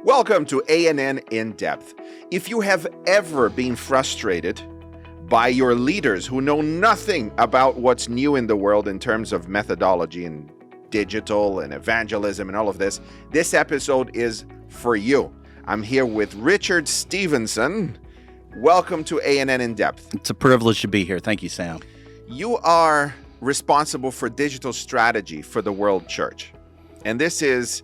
Welcome to A&N In Depth. If you have ever been frustrated by your leaders who know nothing about what's new in the world in terms of methodology and digital and evangelism and all of this, this episode is for you. I'm here with Richard Stephenson. Welcome to A&N In Depth. It's a privilege to be here. Thank you, Sam. You are responsible for digital strategy for the World Church. And this is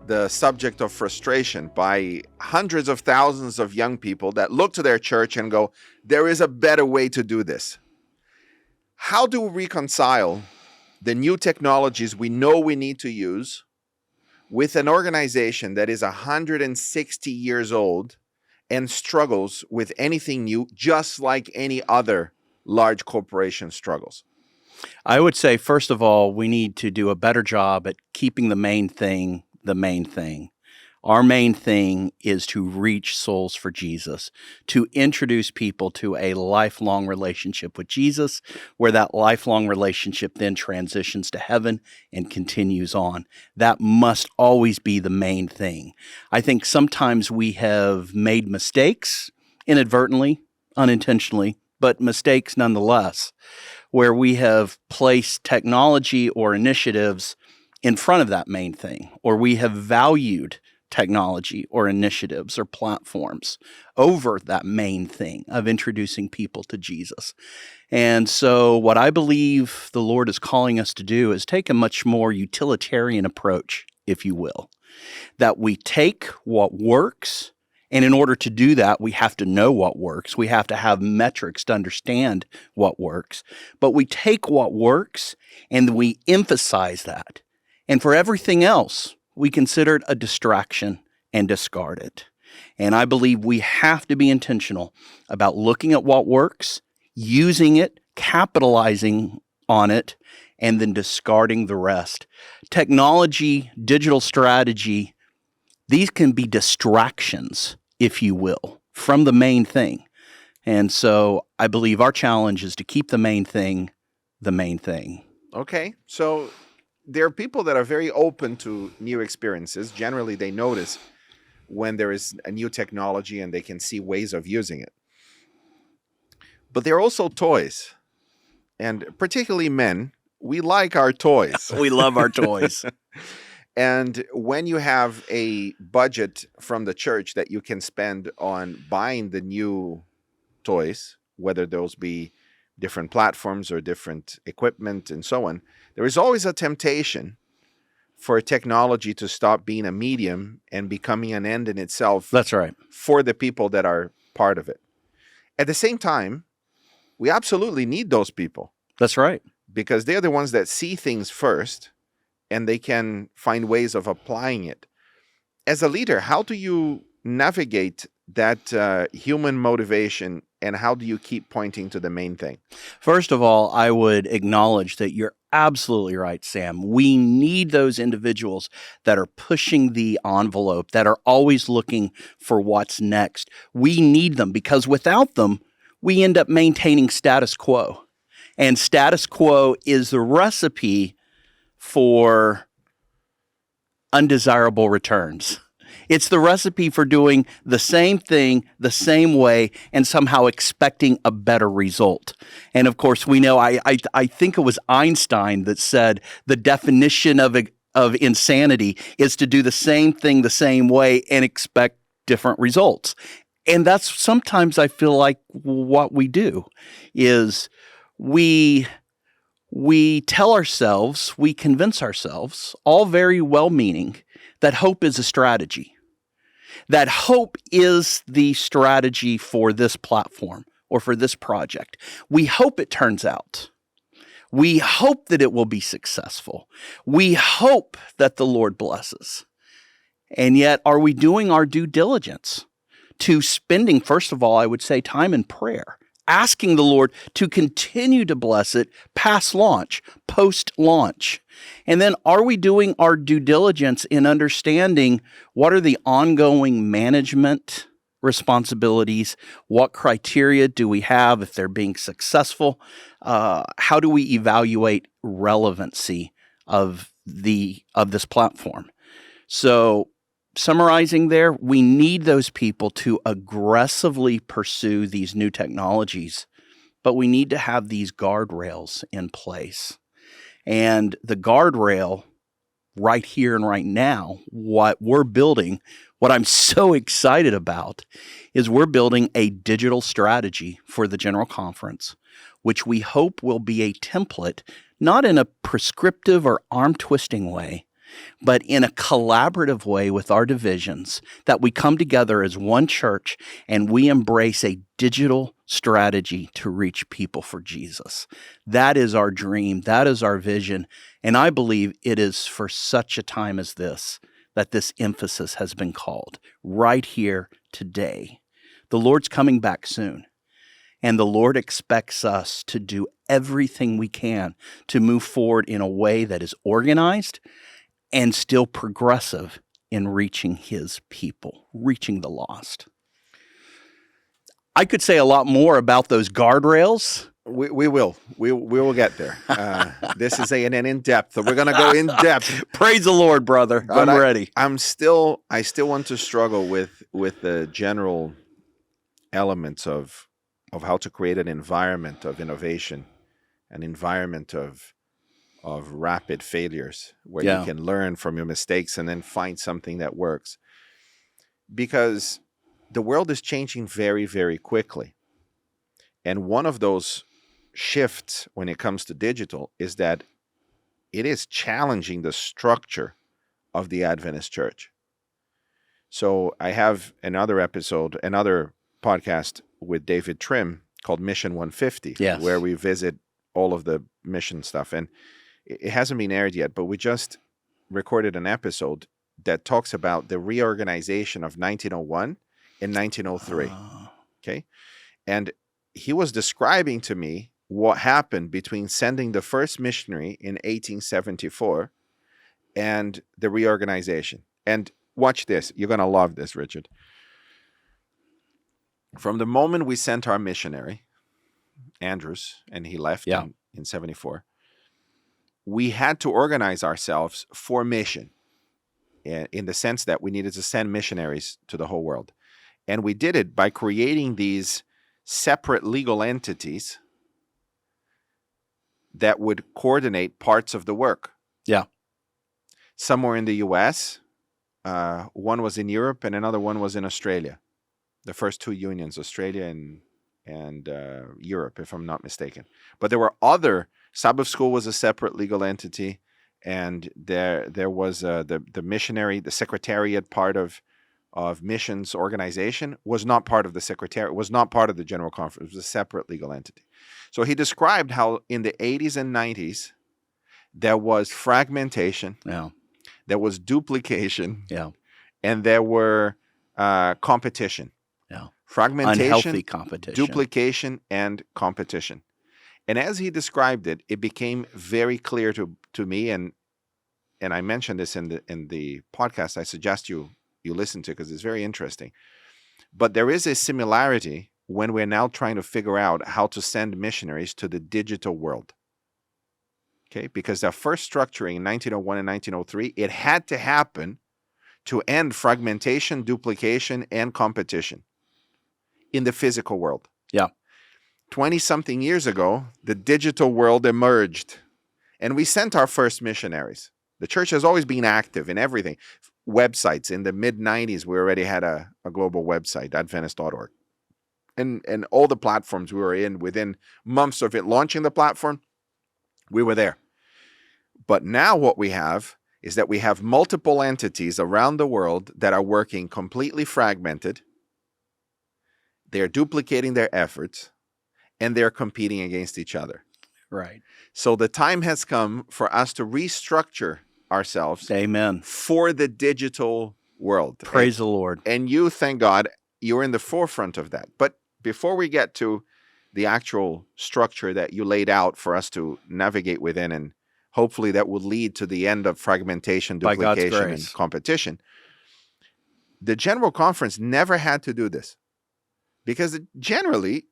the subject of frustration by hundreds of thousands of young people that look to their church and go, there is a better way to do this. How do we reconcile the new technologies we know we need to use with an organization that is 160 years old and struggles with anything new, just like any other large corporation struggles? I would say, first of all, we need to do a better job at keeping the main thing the main thing. Our main thing is to reach souls for Jesus, to introduce people to a lifelong relationship with Jesus, where that lifelong relationship then transitions to heaven and continues on. That must always be the main thing. I think sometimes we have made mistakes inadvertently, unintentionally, but mistakes nonetheless, where we have placed technology or initiatives in front of that main thing, or we have valued technology or initiatives or platforms over that main thing of introducing people to Jesus. And so what I believe the Lord is calling us to do is take a much more utilitarian approach, if you will, that we take what works, and in order to do that, we have to know what works. We have to have metrics to understand what works, but we take what works and we emphasize that. And for everything else, we consider it a distraction and discard it. And I believe we have to be intentional about looking at what works, using it, capitalizing on it, and then discarding the rest. Technology, digital strategy, these can be distractions, if you will, from the main thing. And so I believe our challenge is to keep the main thing the main thing. Okay, so there are people that are very open to new experiences. Generally, they notice when there is a new technology and they can see ways of using it. But there are also toys. And particularly men, we like our toys. We love our toys. And when you have a budget from the church that you can spend on buying the new toys, whether those be different platforms or different equipment and so on, there is always a temptation for technology to stop being a medium and becoming an end in itself. That's right. For the people that are part of it. At the same time, we absolutely need those people. That's right. Because they're the ones that see things first and they can find ways of applying it. As a leader, how do you navigate that human motivation, and how do you keep pointing to the main thing? First of all, I would acknowledge that you're absolutely right, Sam. We need those individuals that are pushing the envelope, that are always looking for what's next. We need them because without them, we end up maintaining status quo. And status quo is the recipe for undesirable returns. It's the recipe for doing the same thing the same way and somehow expecting a better result. And of course, we know, I think it was Einstein that said the definition of insanity is to do the same thing the same way and expect different results. And that's sometimes I feel like what we do is we tell ourselves, we convince ourselves, all very well-meaning, that hope is a strategy. That hope is the strategy for this platform or for this project. We hope it turns out. We hope that it will be successful. We hope that the Lord blesses. And yet, are we doing our due diligence to spending, first of all, I would say, time in prayer, asking the Lord to continue to bless it past launch, post-launch? And then are we doing our due diligence in understanding what are the ongoing management responsibilities? What criteria do we have if they're being successful? How do we evaluate relevancy of this platform? So summarizing there, we need those people to aggressively pursue these new technologies, but we need to have these guardrails in place. And the guardrail right here and right now, what we're building, what I'm so excited about, is we're building a digital strategy for the General Conference, which we hope will be a template, not in a prescriptive or arm-twisting way, but in a collaborative way with our divisions, that we come together as one church and we embrace a digital strategy to reach people for Jesus. That is our dream. That is our vision. And I believe it is for such a time as this that this emphasis has been called right here today. The Lord's coming back soon. And the Lord expects us to do everything we can to move forward in a way that is organized and still progressive in reaching his people, reaching the lost. I could say a lot more about those guardrails. We will get there. This is an in-depth. We're going to go in depth. Praise the Lord, brother. I'm ready. I still want to struggle with the general elements of how to create an environment of innovation, an environment of rapid failures where you can learn from your mistakes and then find something that works. Because the world is changing very, very quickly. And one of those shifts when it comes to digital is that it is challenging the structure of the Adventist Church. So I have another podcast with David Trim called Mission 150, where we visit all of the mission stuff. And it hasn't been aired yet, but we just recorded an episode that talks about the reorganization of 1901 and 1903. Okay. And he was describing to me what happened between sending the first missionary in 1874 and the reorganization. And watch this. You're going to love this, Richard. From the moment we sent our missionary, Andrews, and he left in 74, we had to organize ourselves for mission in the sense that we needed to send missionaries to the whole world. And we did it by creating these separate legal entities that would coordinate parts of the work. Yeah. Some were in the U.S., one was in Europe, and another one was in Australia. The first two unions, Australia and Europe, if I'm not mistaken. But there were other. Sabbath School was a separate legal entity, and there was the missionary, the secretariat part of missions organization was not part of the secretariat, was not part of the General Conference. It was a separate legal entity. So he described how in the 80s and 90s there was fragmentation, there was duplication, and there were competition. Fragmentation, unhealthy competition, duplication, and competition. And as he described it, it became very clear to me, and I mentioned this in the podcast. I suggest you listen to, because it's very interesting. But there is a similarity when we're now trying to figure out how to send missionaries to the digital world. Okay, because our first structuring in 1901 and 1903, it had to happen to end fragmentation, duplication, and competition in the physical world. 20-something years ago, the digital world emerged, and we sent our first missionaries. The church has always been active in everything. Websites. In the mid-90s, we already had a global website, Adventist.org. And all the platforms we were in, within months of it launching the platform, we were there. But now what we have is that we have multiple entities around the world that are working completely fragmented. They're duplicating their efforts, and they're competing against each other. Right. So the time has come for us to restructure ourselves. Amen. For the digital world. Praise the Lord. And you, thank God, you're in the forefront of that. But before we get to the actual structure that you laid out for us to navigate within, and hopefully that will lead to the end of fragmentation, duplication, and competition, the General Conference never had to do this. Because generally,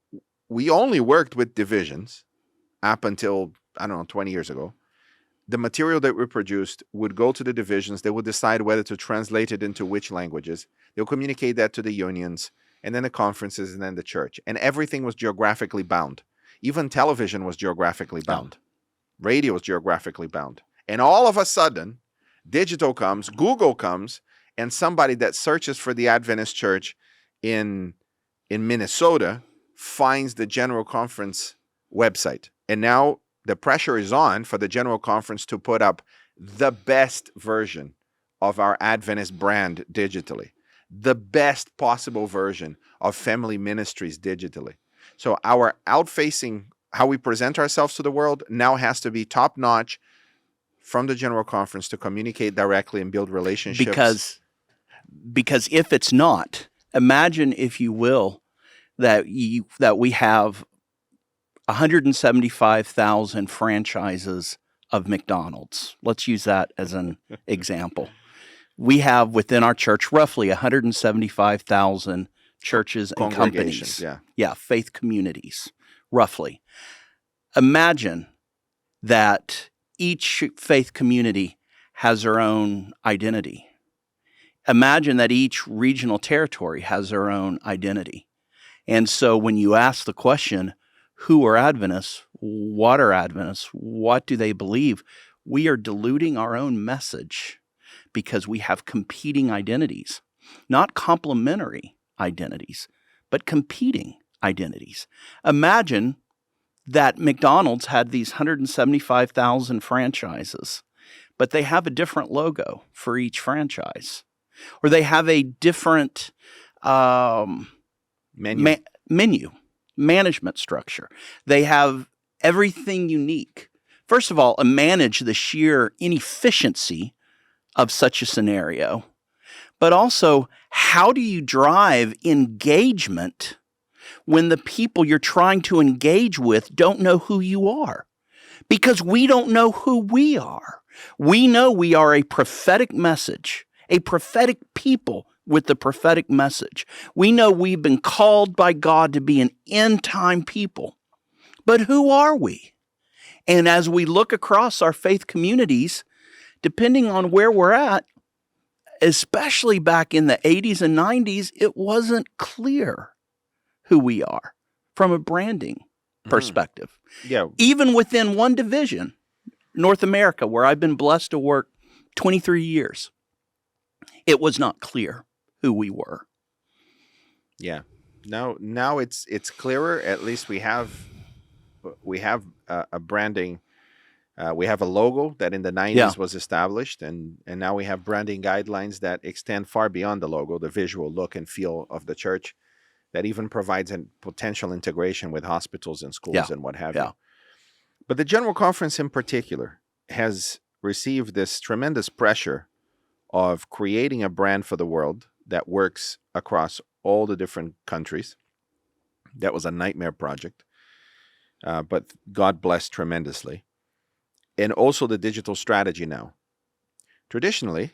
we only worked with divisions up until, 20 years ago. the material that we produced would go to the divisions. They would decide whether to translate it into which languages. They'll communicate that to the unions, and then the conferences, and then the church. And everything was geographically bound. Even television was geographically bound. Radio was geographically bound. And all of a sudden, digital comes, Google comes, and somebody that searches for the Adventist Church in Minnesota finds the General Conference website. And now the pressure is on for the General Conference to put up the best version of our Adventist brand digitally, the best possible version of family ministries digitally. So our outfacing, how we present ourselves to the world, now has to be top-notch from the General Conference to communicate directly and build relationships. Because if it's not, imagine, if you will, that we have 175,000 franchises of McDonald's. Let's use that as an example. We have within our church roughly 175,000 churches and companies. Yeah, faith communities, roughly. Imagine that each faith community has their own identity. Imagine that each regional territory has their own identity. And so when you ask the question, who are Adventists? What are Adventists? What do they believe? We are diluting our own message because we have competing identities, not complementary identities, but competing identities. Imagine that McDonald's had these 175,000 franchises, but they have a different logo for each franchise, or they have a different menu, management structure. They have everything unique. First of all, manage the sheer inefficiency of such a scenario, but also how do you drive engagement when the people you're trying to engage with don't know who you are? Because we don't know who we are. We know we are a prophetic message, a prophetic people with the prophetic message. We know we've been called by God to be an end-time people. But who are we? And as we look across our faith communities, depending on where we're at, especially back in the 80s and 90s, it wasn't clear who we are from a branding perspective. Yeah. Even within one division, North America, where I've been blessed to work 23 years, it was not clear who we were. Yeah. Now it's clearer. At least we have a branding. We have a logo that in the 90s was established, and now we have branding guidelines that extend far beyond the logo, the visual look and feel of the church, that even provides a potential integration with hospitals and schools and what have you. But the General Conference in particular has received this tremendous pressure of creating a brand for the world that works across all the different countries. That was a nightmare project, but God blessed tremendously. And also the digital strategy now. Traditionally,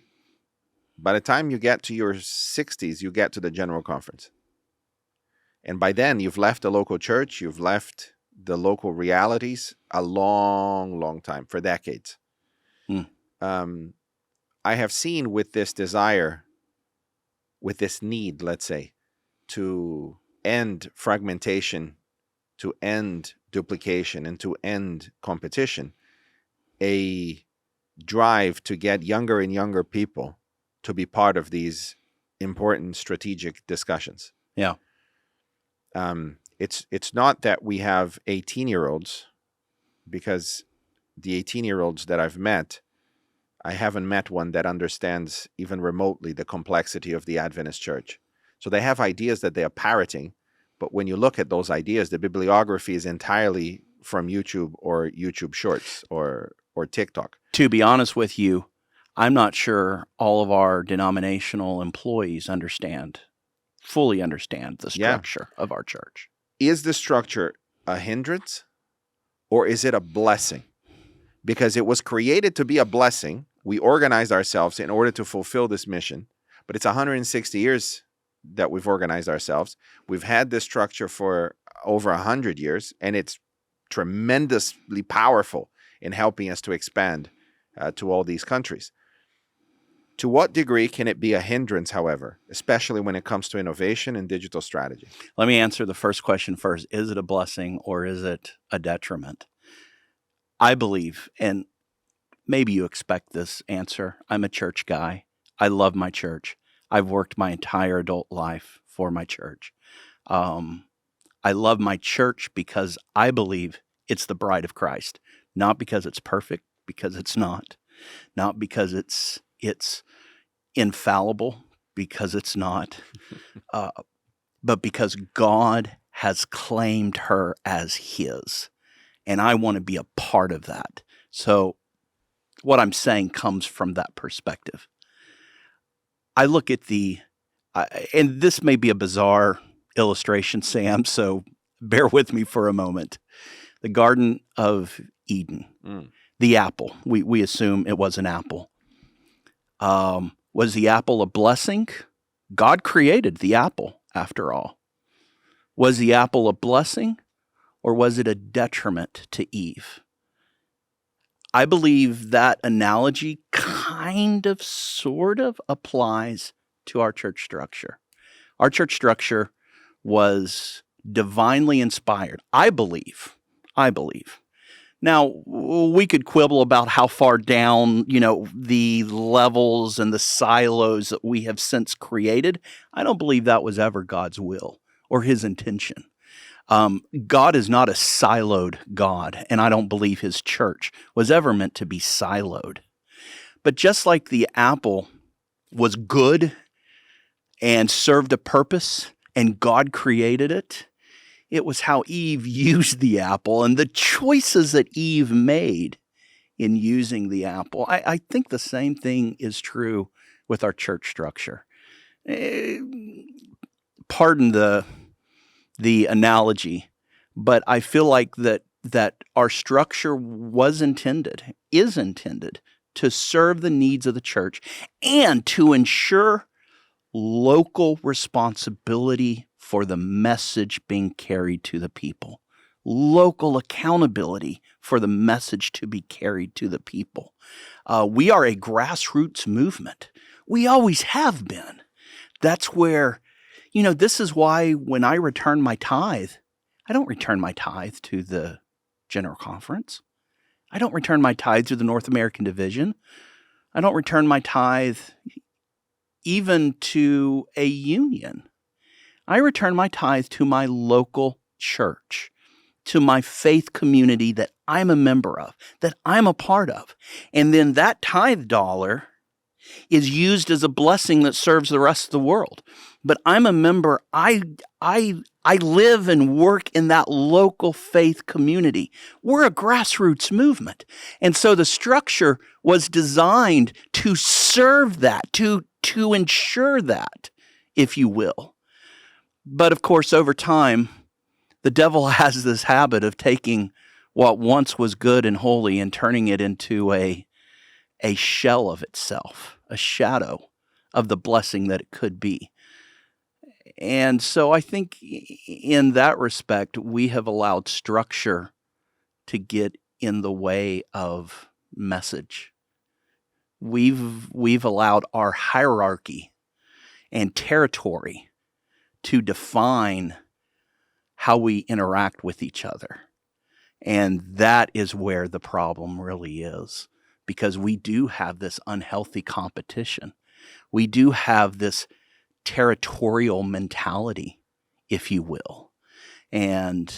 by the time you get to your 60s, you get to the General Conference. And by then, you've left the local church, you've left the local realities a long, long time, for decades. I have seen with this desire, with this need, let's say, to end fragmentation, to end duplication, and to end competition, a drive to get younger and younger people to be part of these important strategic discussions. Yeah. It's not that we have 18-year-olds, because the 18-year-olds that I've met, I haven't met one that understands even remotely the complexity of the Adventist Church. So they have ideas that they are parroting, but when you look at those ideas, the bibliography is entirely from YouTube or YouTube Shorts or TikTok. To be honest with you, I'm not sure all of our denominational employees fully understand the structure of our church. Is the structure a hindrance or is it a blessing? Because it was created to be a blessing. We organized ourselves in order to fulfill this mission, but it's 160 years that we've organized ourselves. We've had this structure for over 100 years, and it's tremendously powerful in helping us to expand to all these countries. To what degree can it be a hindrance, however, especially when it comes to innovation and digital strategy? Let me answer the first question first. Is it a blessing or is it a detriment? I believe, and maybe you expect this answer, I'm a church guy. I love my church. I've worked my entire adult life for my church. I love my church because I believe it's the bride of Christ, not because it's perfect, because it's not because it's infallible, because it's not, but because God has claimed her as his, and I want to be a part of that. So what I'm saying comes from that perspective. I look at and this may be a bizarre illustration, Sam, so bear with me for a moment. The Garden of Eden, the apple, we assume it was an apple. Was the apple a blessing? God created the apple, after all. Was the apple a blessing, or was it a detriment to Eve? I believe that analogy kind of, sort of applies to our church structure. Our church structure was divinely inspired, I believe. Now, we could quibble about how far down, the levels and the silos that we have since created. I don't believe that was ever God's will or his intention. God is not a siloed God, and I don't believe his church was ever meant to be siloed. But just like the apple was good and served a purpose, and God created it, it was how Eve used the apple and the choices that Eve made in using the apple. I think the same thing is true with our church structure. Pardon the analogy, but I feel like that our structure is intended to serve the needs of the church and to ensure local responsibility for the message being carried to the people. Local accountability for the message to be carried to the people. We are a grassroots movement. We always have been. That's where, this is why when I return my tithe, I don't return my tithe to the General Conference. I don't return my tithe to the North American Division. I don't return my tithe even to a union. I return my tithe to my local church, to my faith community that I'm a member of, that I'm a part of. And then that tithe dollar is used as a blessing that serves the rest of the world. But I'm a member, I live and work in that local faith community. We're a grassroots movement. And so the structure was designed to serve that, to ensure that, if you will. But of course, over time, the devil has this habit of taking what once was good and holy and turning it into a shell of itself, a shadow of the blessing that it could be. And so I think in that respect, we have allowed structure to get in the way of message. We've allowed our hierarchy and territory to define how we interact with each other. And that is where the problem really is, because we do have this unhealthy competition. We do have this territorial mentality, if you will. And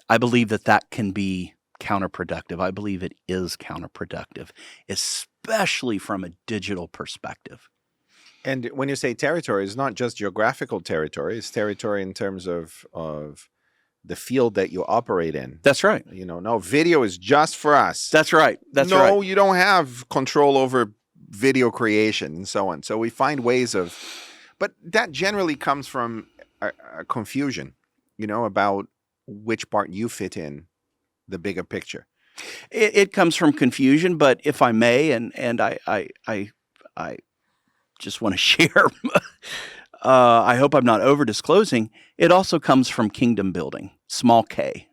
I believe that can be counterproductive. I believe it is counterproductive, especially from a digital perspective. And when you say territory, it's not just geographical territory. It's territory in terms of the field that you operate in. That's right. No, video is just for us. That's right. No, you don't have control over video creation and so on. So we find ways of, but that generally comes from a confusion, about which part you fit in the bigger picture. It comes from confusion, but if I may, and I just want to share, I hope I'm not over disclosing, it also comes from kingdom building, small k.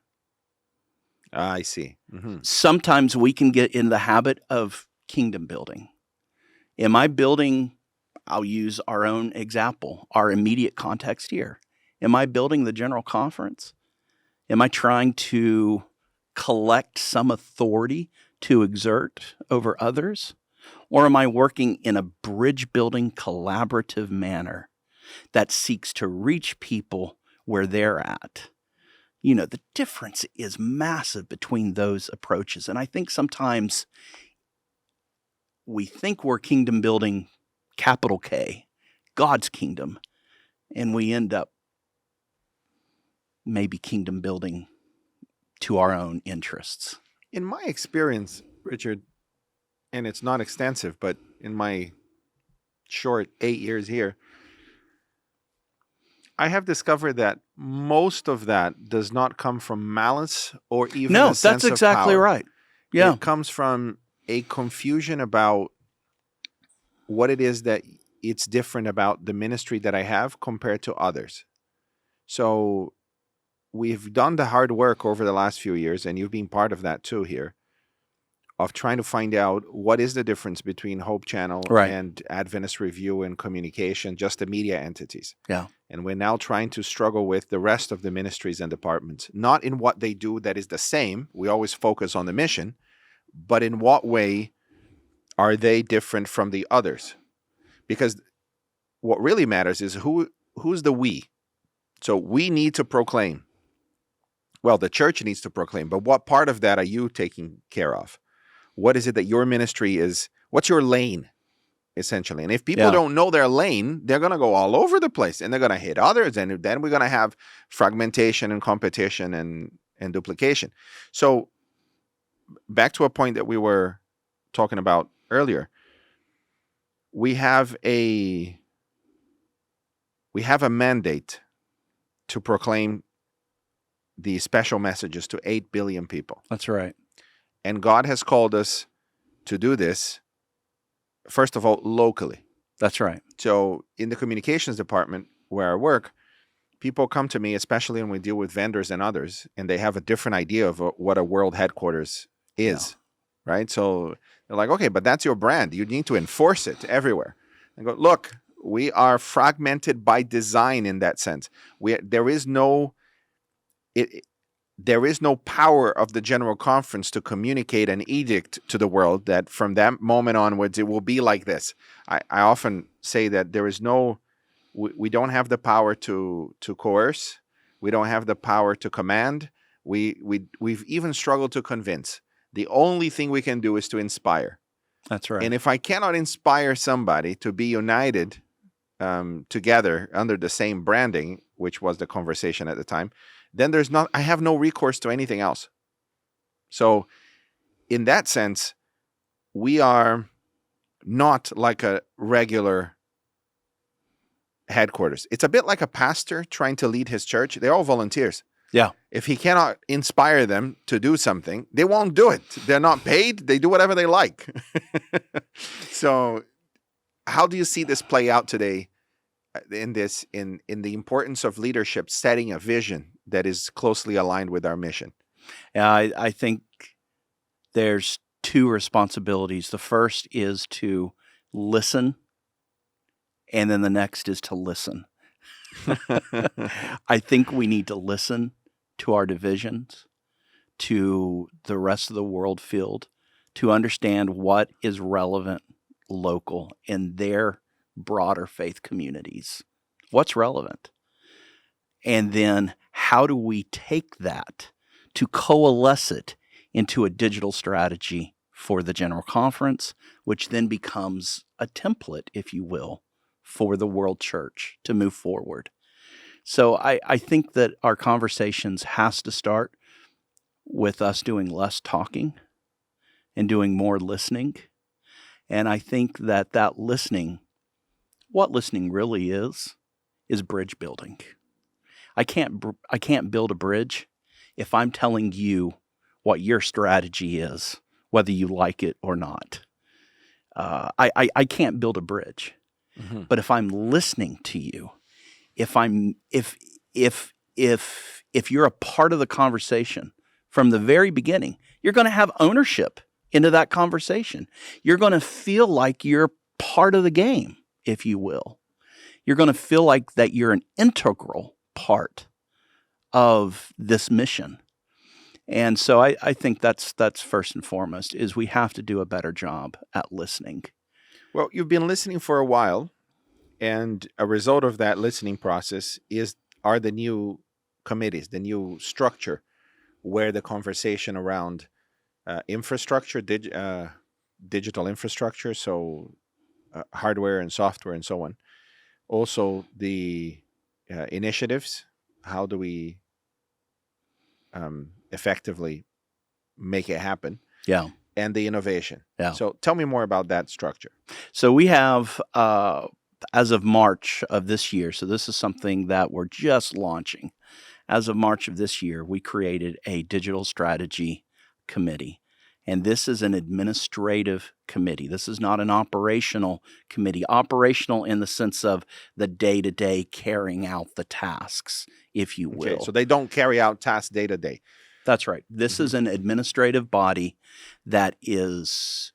I see. Sometimes we can get in the habit of kingdom building. Am I building, I'll use our own example, our immediate context here. Am I building the general conference? Am I trying to collect some authority to exert over others? Or am I working in a bridge-building, collaborative manner that seeks to reach people where they're at? You know, the difference is massive between those approaches. And I think sometimes we think we're kingdom building, capital K, God's kingdom, and we end up maybe kingdom building to our own interests. In my experience, Richard, and it's not extensive, but in my short 8 years here, I have discovered that most of that does not come from malice or even a sense that's exactly of power. right. Yeah. It comes from a confusion about what it is that it's different about the ministry that I have compared to others. So we've done the hard work over the last few years, and you've been part of that too here, of trying to find out what is the difference between Hope Channel and Adventist Review and Communication, just the media entities. Yeah. And we're now trying to struggle with the rest of the ministries and departments, not in what they do that is the same. We always focus on the mission, but in what way are they different from the others? Because what really matters is who's the we. So we need to proclaim. Well, the church needs to proclaim, but what part of that are you taking care of? What is it that your ministry is? What's your lane, essentially? And if people don't know their lane, they're going to go all over the place and they're going to hit others. And then we're going to have fragmentation and competition and duplication. So back to a point that we were talking about earlier, we have a mandate to proclaim the special messages to 8 billion people. That's right. And God has called us to do this, first of all, locally. That's right. So in the communications department where I work, people come to me, especially when we deal with vendors and others, and they have a different idea of what a world headquarters is, right? So they're like, okay, but that's your brand. You need to enforce it everywhere. I go, look, we are fragmented by design in that sense. There is no power of the General Conference to communicate an edict to the world that from that moment onwards it will be like this. I often say that there is we don't have the power to coerce. We don't have the power to command. We've even struggled to convince. The only thing we can do is to inspire. That's right. And if I cannot inspire somebody to be united together under the same branding, which was the conversation at the time, then I have no recourse to anything else. So in that sense, we are not like a regular headquarters. It's a bit like a pastor trying to lead his church. They're all volunteers. Yeah. If he cannot inspire them to do something, they won't do it. They're not paid. They do whatever they like. So how do you see this play out today in the importance of leadership setting a vision that is closely aligned with our mission? I think there's two responsibilities. The first is to listen, and then the next is to listen. I think we need to listen to our divisions, to the rest of the world field, to understand what is relevant local in their broader faith communities. What's relevant? And then how do we take that to coalesce it into a digital strategy for the General Conference, which then becomes a template, if you will, for the world church to move forward. So I think that our conversations has to start with us doing less talking and doing more listening. And I think that listening, what listening really is bridge building. I can't build a bridge if I'm telling you what your strategy is, whether you like it or not. I can't build a bridge. Mm-hmm. But if I'm listening to you, if you're a part of the conversation from the very beginning, You're going to have ownership into that conversation. You're going to feel like you're part of the game, if you will. You're going to feel like that you're an integral part of this mission. And so I think that's first and foremost, is we have to do a better job at listening. Well, you've been listening for a while, and a result of that listening process are the new committees, the new structure, where the conversation around infrastructure, digital infrastructure, so hardware and software and so on. Also, the initiatives. How do we effectively make it happen? Yeah. And the innovation. Yeah. So tell me more about that structure. So we have, as of March of this year, so this is something that we're just launching. As of March of this year, we created a digital strategy committee. And this is an administrative committee. This is not an operational committee. Operational in the sense of the day-to-day carrying out the tasks, if you will. Okay, so they don't carry out tasks day to day. That's right. This is an administrative body that has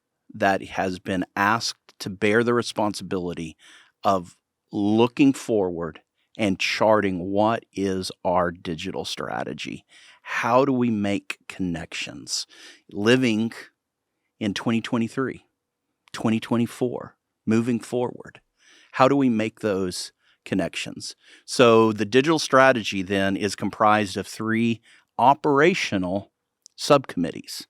been asked to bear the responsibility of looking forward and charting what is our digital strategy. How do we make connections? Living in 2023, 2024, moving forward. How do we make those connections? So the digital strategy then is comprised of 3 operational subcommittees.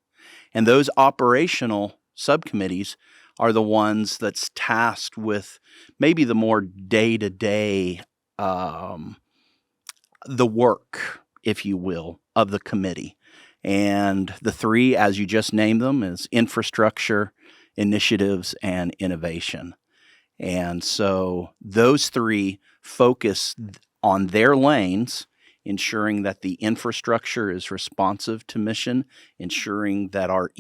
And those operational subcommittees are the ones that's tasked with maybe the more day-to-day, the work, if you will, of the committee. And the 3, as you just named them, is infrastructure, initiatives, and innovation. And so those 3 focus on their lanes, ensuring that the infrastructure is responsive to mission, ensuring that our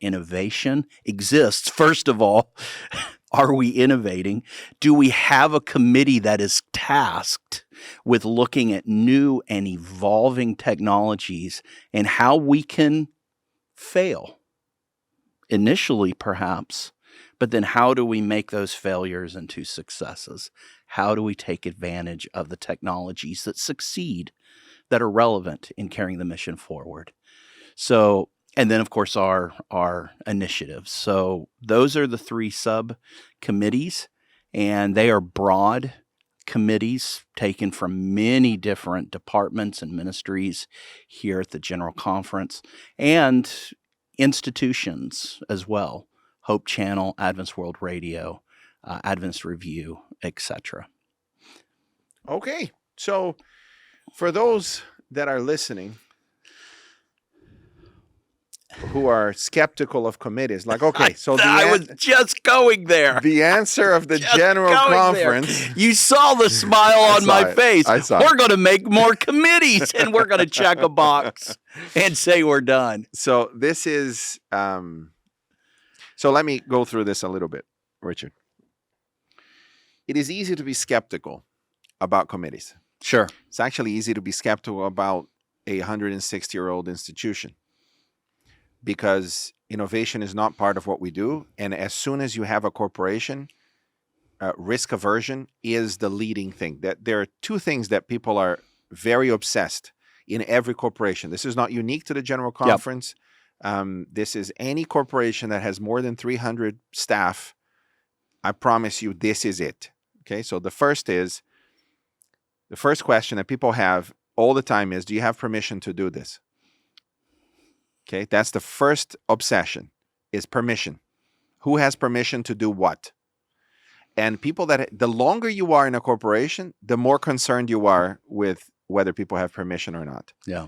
innovation exists. First of all, are we innovating? Do we have a committee that is tasked with looking at new and evolving technologies and how we can fail? Initially, perhaps, but then how do we make those failures into successes? How do we take advantage of the technologies that succeed, that are relevant in carrying the mission forward? So, and then of course our initiatives. So those are the 3 subcommittees, and they are broad committees taken from many different departments and ministries here at the General Conference, and institutions as well. Hope Channel, Adventist World Radio, Adventist Review, etc. Okay. So for those that are listening who are skeptical of committees, like, okay, so I was just going there. The answer of the General Conference. You saw the smile on my face. I saw We're going to make more committees, and we're going to check a box and say we're done. So this is... So let me go through this a little bit, Richard. It is easy to be skeptical about committees. Sure. It's actually easy to be skeptical about a 160-year-old institution, because innovation is not part of what we do. And as soon as you have a corporation, risk aversion is the leading thing. That there are 2 things that people are very obsessed in every corporation. This is not unique to the General Conference. Yep. This is any corporation that has more than 300 staff. I promise you, this is it. Okay, so the first question that people have all the time is, do you have permission to do this? Okay, that's the first obsession, is permission. Who has permission to do what? And the longer you are in a corporation, the more concerned you are with whether people have permission or not. Yeah.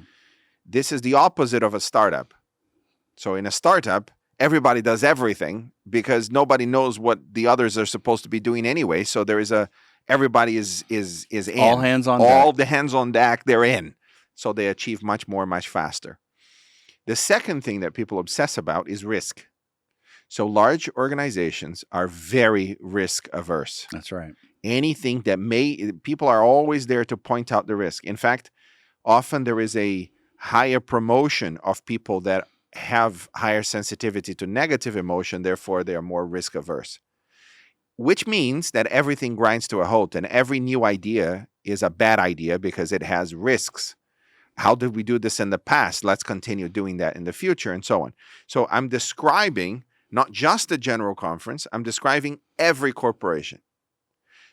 This is the opposite of a startup. So in a startup, everybody does everything because nobody knows what the others are supposed to be doing anyway. So there is everybody is in. All hands on deck. All the hands on deck, they're in. So they achieve much more, much faster. The second thing that people obsess about is risk. So large organizations are very risk averse. That's right. Anything that people are always there to point out the risk. In fact, often there is a higher promotion of people that have higher sensitivity to negative emotion, therefore they are more risk averse. Which means that everything grinds to a halt, and every new idea is a bad idea because it has risks. How did we do this in the past? Let's continue doing that in the future, and so on. So I'm describing not just the General Conference, I'm describing every corporation.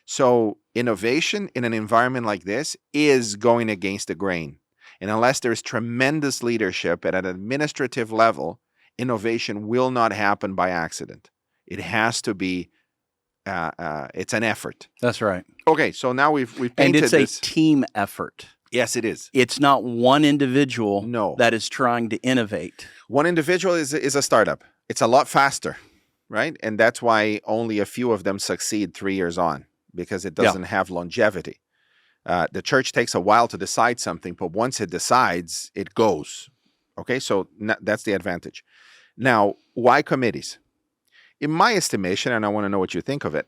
So innovation in an environment like this is going against the grain. And unless there is tremendous leadership at an administrative level, innovation will not happen by accident. It has to be, it's an effort. That's right. Okay, so now we've painted And it's this. a team effort. Yes, it is. It's not one individual No. that is trying to innovate. One individual is a startup. It's a lot faster, right? And that's why only a few of them succeed 3 years on, because it doesn't have longevity. The church takes a while to decide something, but once it decides, it goes. Okay, so that's the advantage. Now, why committees? In my estimation, and I want to know what you think of it,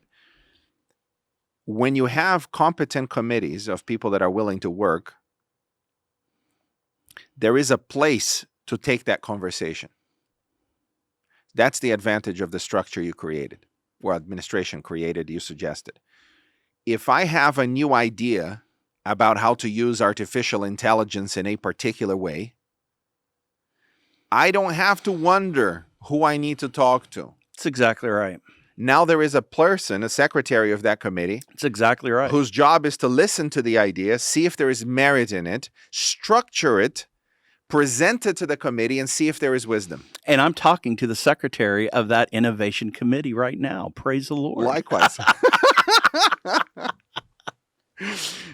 when you have competent committees of people that are willing to work, there is a place to take that conversation. That's the advantage of the structure you created, or administration created, you suggested. If I have a new idea about how to use artificial intelligence in a particular way, I don't have to wonder who I need to talk to. That's exactly right. Now there is a person, a secretary of that committee, That's exactly right. whose job is to listen to the idea, see if there is merit in it, structure it, present it to the committee, and see if there is wisdom. And I'm talking to the secretary of that innovation committee right now. Praise the Lord. Likewise.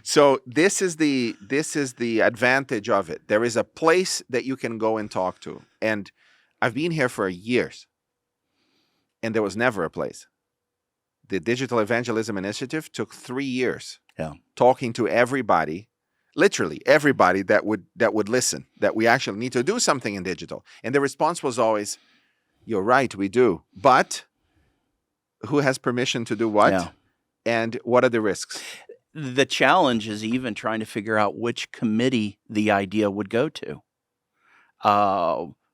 So this is the advantage of it. There is a place that you can go and talk to. And I've been here for years, and there was never a place. The Digital Evangelism Initiative took 3 years. Yeah. Talking to everybody, literally everybody that would listen, that we actually need to do something in digital. And the response was always, "You're right, we do. But who has permission to do what? Yeah. And what are the risks?" The challenge is even trying to figure out which committee the idea would go to.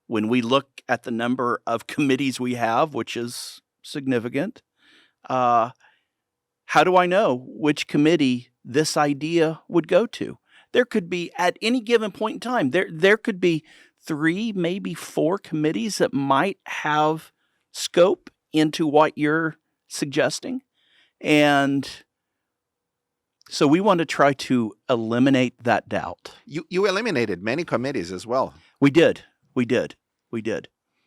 When we look at the number of committees we have, which is significant, how do I know which committee this idea would go to? There could be, at any given point in time, there could be 3, maybe 4 committees that might have scope into what you're suggesting. And so we want to try to eliminate that doubt. You eliminated many committees as well, We did.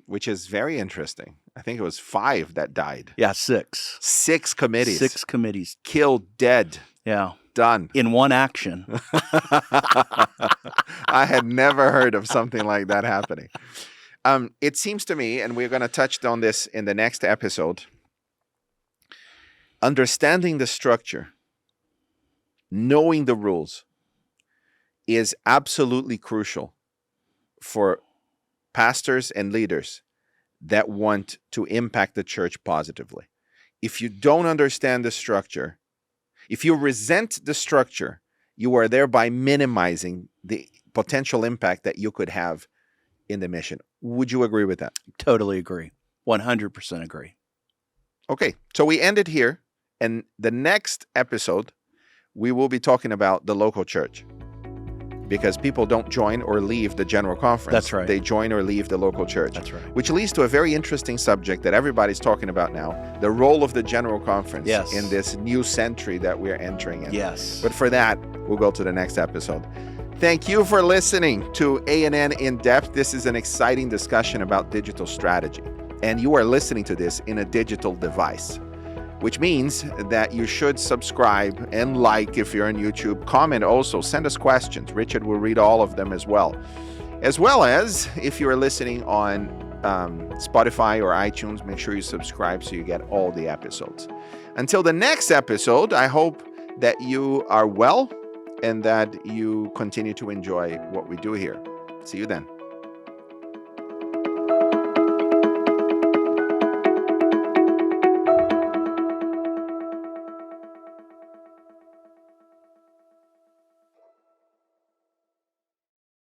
which is very interesting. I think it was 5 that died. Yeah, 6. 6 committees. 6 committees. Killed, dead, Yeah. done. In one action. I had never heard of something like that happening. It seems to me, and we're going to touch on this in the next episode, understanding the structure, knowing the rules, is absolutely crucial for pastors and leaders that want to impact the church positively. If you don't understand the structure, if you resent the structure, you are thereby minimizing the potential impact that you could have in the mission. Would you agree with that? Totally agree. 100% agree. Okay, so we end it here. And the next episode, we will be talking about the local church. Because people don't join or leave the general conference. That's right. They join or leave the local church. That's right. Which leads to a very interesting subject that everybody's talking about now, the role of the general conference Yes. in this new century that we're entering in. Yes. But for that, we'll go to the next episode. Thank you for listening to A&N In Depth. This is an exciting discussion about digital strategy. And you are listening to this in a digital device, which means that you should subscribe and like if you're on YouTube. Comment also. Send us questions. Richard will read all of them as well. As well as if you're listening on Spotify or iTunes, make sure you subscribe so you get all the episodes. Until the next episode, I hope that you are well and that you continue to enjoy what we do here. See you then.